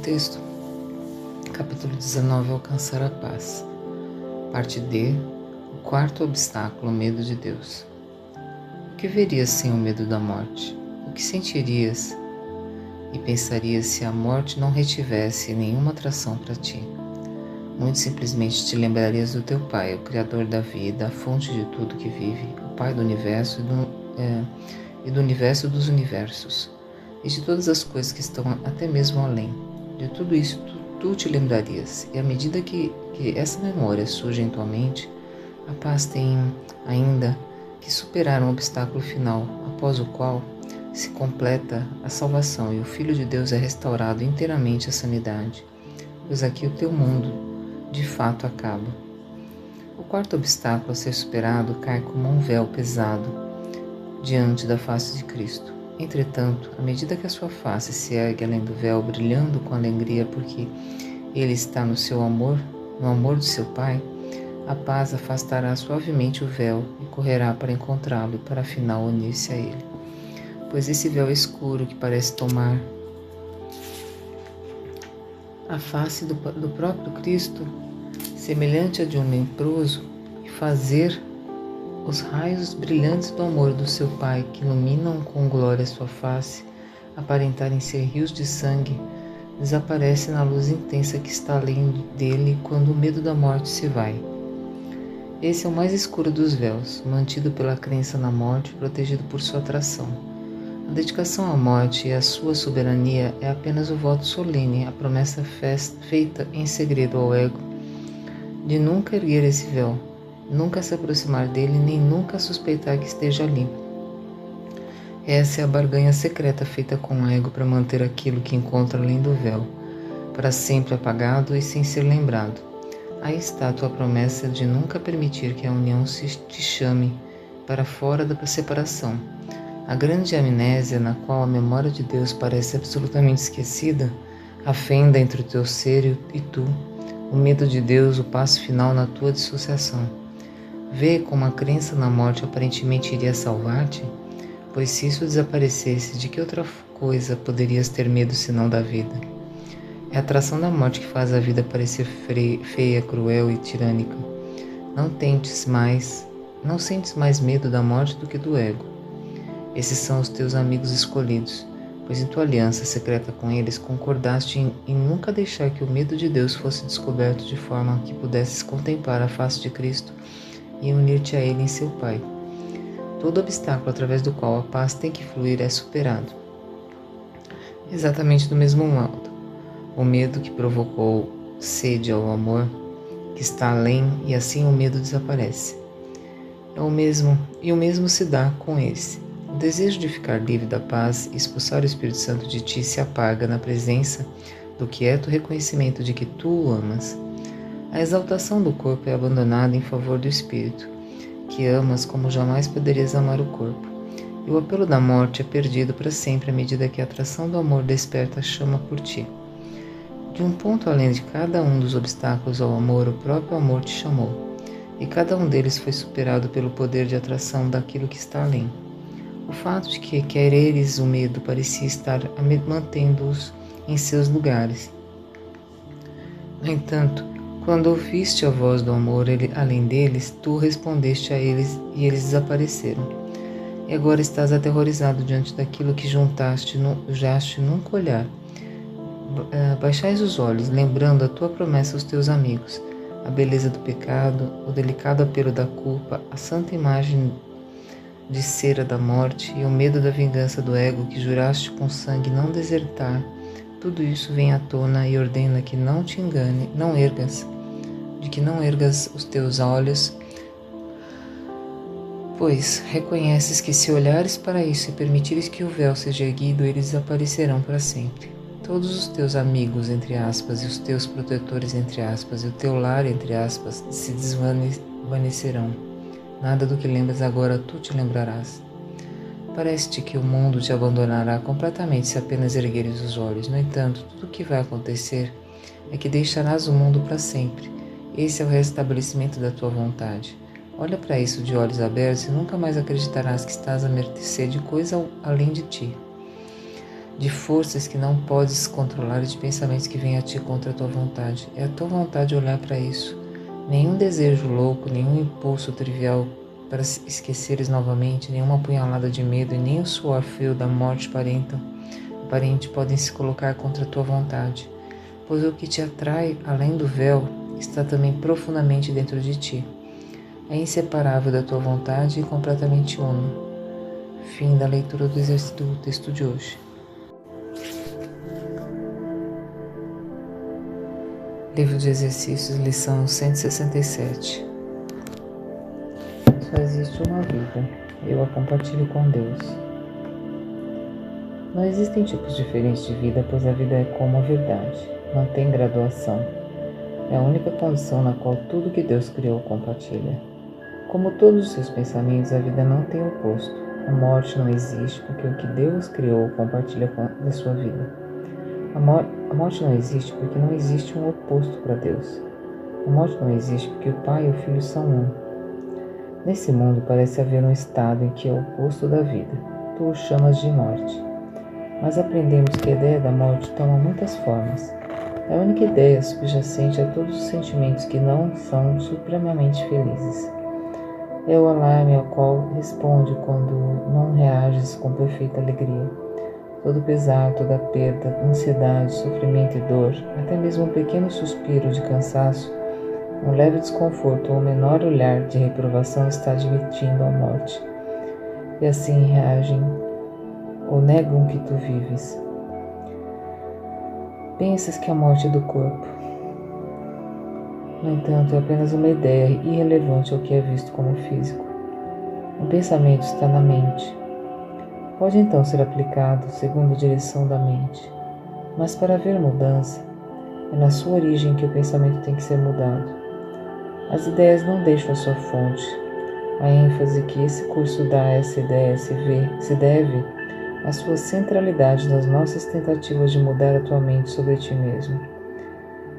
texto, capítulo 19, Alcançar a paz. Parte D, o quarto obstáculo, o medo de Deus. O que verias sem o medo da morte? O que sentirias e pensarias se a morte não retivesse nenhuma atração para ti? Muito simplesmente te lembrarias do teu Pai, o Criador da vida, a fonte de tudo que vive, o Pai do universo e do universo dos universos, e de todas as coisas que estão até mesmo além. De tudo isso tu te lembrarias, e à medida que essa memória surge em tua mente, a paz tem ainda que superar um obstáculo final, após o qual se completa a salvação e o Filho de Deus é restaurado inteiramente à sanidade, pois aqui o teu mundo de fato acaba. O quarto obstáculo a ser superado cai como um véu pesado diante da face de Cristo. Entretanto, à medida que a sua face se ergue além do véu, brilhando com alegria porque Ele está no seu amor, no amor do seu Pai, a paz afastará suavemente o véu e correrá para encontrá-lo e para afinal unir-se a Ele. Pois esse véu escuro que parece tomar a face do próprio Cristo, semelhante a de um leproso, e fazer os raios brilhantes do amor do seu Pai, que iluminam com glória sua face, aparentarem ser rios de sangue, desaparece na luz intensa que está além dele quando o medo da morte se vai. Esse é o mais escuro dos véus, mantido pela crença na morte, protegido por sua atração. A dedicação à morte e à sua soberania é apenas o voto solene, a promessa feita em segredo ao ego, de nunca erguer esse véu, nunca se aproximar dele, nem nunca suspeitar que esteja ali. Essa é a barganha secreta feita com o ego para manter aquilo que encontra além do véu, para sempre apagado e sem ser lembrado. Aí está a tua promessa de nunca permitir que a união te chame para fora da separação. A grande amnésia na qual a memória de Deus parece absolutamente esquecida, a fenda entre o teu ser e tu, o medo de Deus, o passo final na tua dissociação. Vê como a crença na morte aparentemente iria salvar-te, pois se isso desaparecesse, de que outra coisa poderias ter medo senão da vida? É a atração da morte que faz a vida parecer feia, cruel e tirânica. Não sentes mais medo da morte do que do ego. Esses são os teus amigos escolhidos, pois em tua aliança secreta com eles concordaste em nunca deixar que o medo de Deus fosse descoberto de forma que pudesses contemplar a face de Cristo e unir-te a Ele em seu Pai. Todo obstáculo através do qual a paz tem que fluir é superado. Exatamente do mesmo modo, o medo que provocou sede ao amor, que está além, e assim o medo desaparece. O mesmo se dá com esse. O desejo de ficar livre da paz e expulsar o Espírito Santo de ti se apaga na presença do quieto reconhecimento de que tu o amas. A exaltação do corpo é abandonada em favor do Espírito, que amas como jamais poderias amar o corpo. E o apelo da morte é perdido para sempre à medida que a atração do amor desperta a chama por ti. De um ponto além de cada um dos obstáculos ao amor, o próprio amor te chamou, e cada um deles foi superado pelo poder de atração daquilo que está além. O fato de que quereres o medo parecia estar mantendo-os em seus lugares. No entanto, quando ouviste a voz do amor além deles, tu respondeste a eles e eles desapareceram. E agora estás aterrorizado diante daquilo que juntaste nunca olhar. Baixais os olhos, lembrando a tua promessa aos teus amigos, a beleza do pecado, o delicado apelo da culpa, a santa imagem de cera da morte e o medo da vingança do ego que juraste com sangue não desertar. Tudo isso vem à tona e ordena que não te engane, que não ergas os teus olhos, pois reconheces que se olhares para isso e permitires que o véu seja erguido, eles desaparecerão para sempre. Todos os teus amigos, entre aspas, e os teus protetores, entre aspas, e o teu lar, entre aspas, se desvanecerão. Nada do que lembras agora tu te lembrarás. Parece-te que o mundo te abandonará completamente se apenas ergueres os olhos. No entanto, tudo o que vai acontecer é que deixarás o mundo para sempre. Esse é o restabelecimento da tua vontade. Olha para isso de olhos abertos e nunca mais acreditarás que estás à mercê de coisa além de ti. de forças que não podes controlar e de pensamentos que vêm a ti contra a tua vontade. É a tua vontade olhar para isso. Nenhum desejo louco, nenhum impulso trivial para esqueceres novamente, nenhuma apunhalada de medo e nem o suor frio da morte parente podem se colocar contra a tua vontade, pois o que te atrai além do véu está também profundamente dentro de ti. É inseparável da tua vontade e completamente uno. Fim da leitura do texto de hoje. Livro de Exercícios, lição 167. Só existe uma vida, eu a compartilho com Deus. Não existem tipos diferentes de vida, pois a vida é como a verdade, não tem graduação. É a única condição na qual tudo que Deus criou compartilha. Como todos os seus pensamentos, a vida não tem oposto. A morte não existe porque o que Deus criou compartilha da sua vida. A morte não existe porque não existe um oposto para Deus. A morte não existe porque o Pai e o Filho são um. Nesse mundo parece haver um estado em que é o oposto da vida. Tu o chamas de morte. Mas aprendemos que a ideia da morte toma muitas formas. É a única ideia subjacente a todos os sentimentos que não são supremamente felizes. É o alarme ao qual responde quando não reages com perfeita alegria. Todo pesar, toda perda, ansiedade, sofrimento e dor, até mesmo um pequeno suspiro de cansaço, um leve desconforto ou o menor olhar de reprovação está admitindo a morte. E assim reagem ou negam que tu vives. Pensas que a morte é do corpo. No entanto, é apenas uma ideia irrelevante ao que é visto como físico. O pensamento está na mente. Pode então ser aplicado segundo a direção da mente. Mas para haver mudança, é na sua origem que o pensamento tem que ser mudado. As ideias não deixam a sua fonte. A ênfase que esse curso dá a essa ideia se deve à sua centralidade nas nossas tentativas de mudar a tua mente sobre ti mesmo.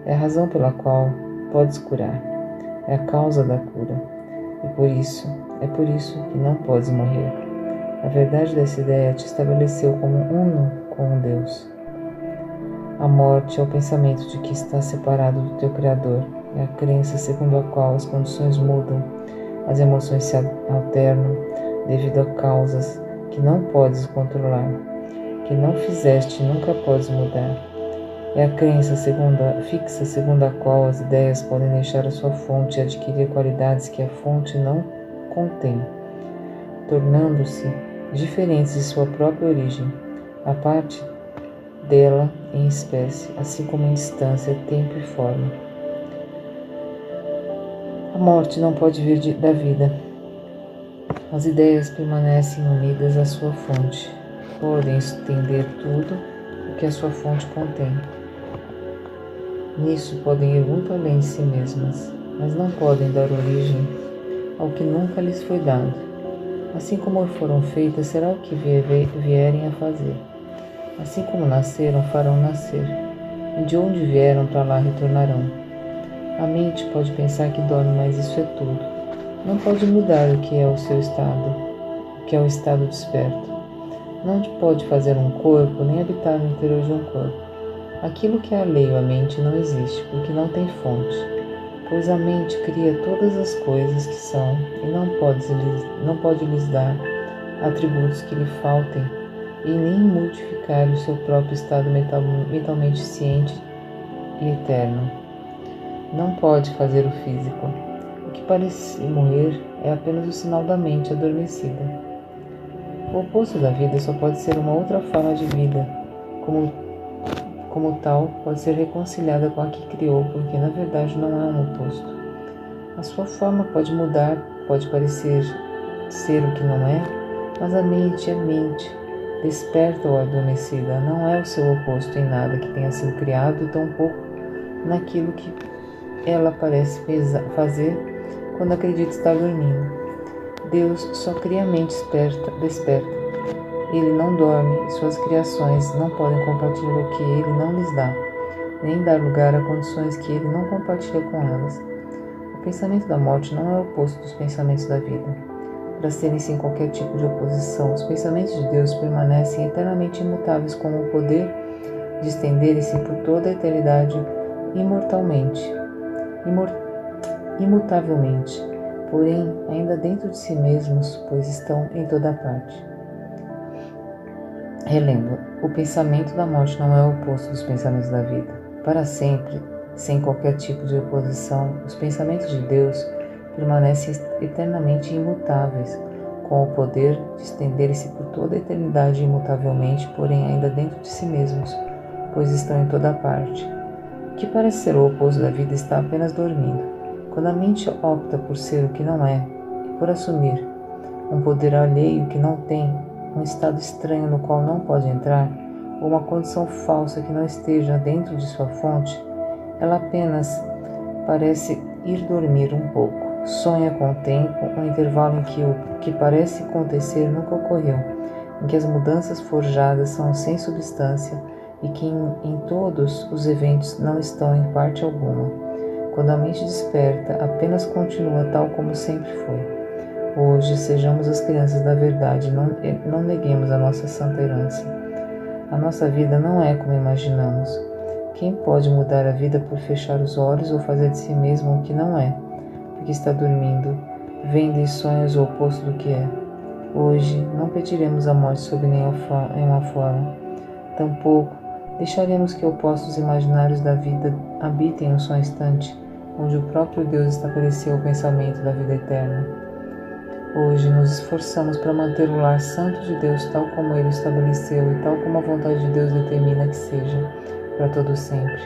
É a razão pela qual podes curar. É a causa da cura. É por isso que não podes morrer. A verdade dessa ideia te estabeleceu como uno com Deus. A morte é o pensamento de que estás separado do teu Criador. É a crença segundo a qual as condições mudam, as emoções se alternam devido a causas que não podes controlar, que não fizeste e nunca podes mudar. É a crença fixa segundo a qual as ideias podem deixar a sua fonte e adquirir qualidades que a fonte não contém, tornando-se diferentes de sua própria origem, a parte dela em espécie, assim como em distância, tempo e forma. A morte não pode vir da vida. As ideias permanecem unidas à sua fonte. Podem estender tudo o que a sua fonte contém. Nisso podem ir muito além de si mesmas, mas não podem dar origem ao que nunca lhes foi dado. Assim como foram feitas, será o que vierem a fazer. Assim como nasceram, farão nascer. E de onde vieram, para lá retornarão. A mente pode pensar que dorme, mas isso é tudo. Não pode mudar o que é o seu estado, o que é o estado desperto. Não pode fazer um corpo, nem habitar no interior de um corpo. Aquilo que é alheio à mente não existe, porque não tem fonte, pois a mente cria todas as coisas que são e não pode lhes dar atributos que lhe faltem e nem modificar o seu próprio estado mentalmente ciente e eterno. Não pode fazer o físico. O que parece morrer é apenas o sinal da mente adormecida. O oposto da vida só pode ser uma outra forma de vida, como tal, pode ser reconciliada com a que criou, porque na verdade não há um oposto. A sua forma pode mudar, pode parecer ser o que não é, mas a mente é mente, desperta ou adormecida, não é o seu oposto em nada que tenha sido criado e tampouco naquilo que ela parece fazer quando acredita estar dormindo. Deus só cria a mente desperta. Ele não dorme e suas criações não podem compartilhar o que ele não lhes dá, nem dar lugar a condições que ele não compartilha com elas. O pensamento da morte não é o oposto dos pensamentos da vida. para serem sem qualquer tipo de oposição. Os pensamentos de Deus permanecem eternamente imutáveis, com o poder de estenderem-se por toda a eternidade imutavelmente, porém ainda dentro de si mesmos, pois estão em toda parte. Relembro, o pensamento da morte não é o oposto dos pensamentos da vida. Para sempre, sem qualquer tipo de oposição, os pensamentos de Deus permanecem eternamente imutáveis, com o poder de estenderem-se por toda a eternidade imutavelmente, porém ainda dentro de si mesmos, pois estão em toda parte. O que parece ser o oposto da vida está apenas dormindo. Quando a mente opta por ser o que não é, e por assumir um poder alheio que não tem, um estado estranho no qual não pode entrar, ou uma condição falsa que não esteja dentro de sua fonte, ela apenas parece ir dormir um pouco. Sonha com o tempo, um intervalo em que o que parece acontecer nunca ocorreu, em que as mudanças forjadas são sem substância e que em todos os eventos não estão em parte alguma. Quando a mente desperta, apenas continua tal como sempre foi. Hoje, sejamos as crianças da verdade, não neguemos a nossa santa herança. A nossa vida não é como imaginamos. Quem pode mudar a vida por fechar os olhos ou fazer de si mesmo o que não é, porque está dormindo, vendo em sonhos o oposto do que é? Hoje, não pediremos a morte sob nenhuma forma. Tampouco deixaremos que opostos imaginários da vida habitem um só instante, onde o próprio Deus estabeleceu o pensamento da vida eterna. Hoje nos esforçamos para manter o lar santo de Deus tal como Ele estabeleceu e tal como a vontade de Deus determina que seja, para todo sempre.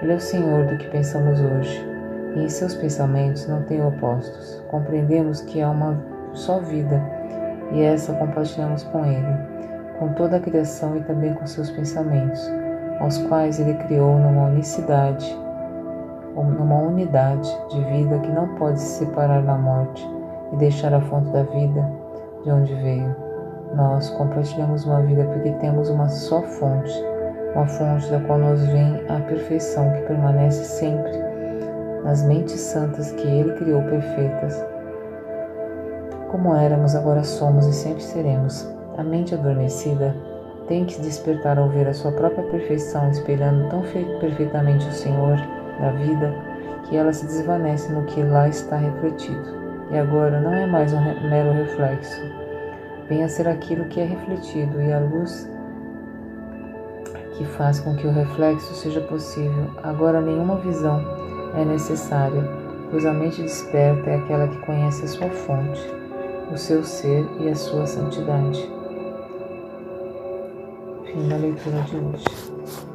Ele é o Senhor do que pensamos hoje, e em seus pensamentos não tem opostos. Compreendemos que há uma só vida, e essa compartilhamos com Ele, com toda a criação e também com seus pensamentos, aos quais Ele criou numa unidade de vida que não pode se separar da morte e deixar a fonte da vida de onde veio. Nós compartilhamos uma vida porque temos uma só fonte, uma fonte da qual nos vem a perfeição que permanece sempre nas mentes santas que Ele criou perfeitas. Como éramos, agora somos e sempre seremos. A mente adormecida tem que se despertar ao ver a sua própria perfeição, espelhando tão perfeitamente o Senhor da vida, que ela se desvanece no que lá está refletido. E agora não é mais um mero reflexo. Vem a ser aquilo que é refletido, e a luz que faz com que o reflexo seja possível. Agora nenhuma visão é necessária, pois a mente desperta é aquela que conhece a sua fonte, o seu ser e a sua santidade. Fim da leitura de hoje.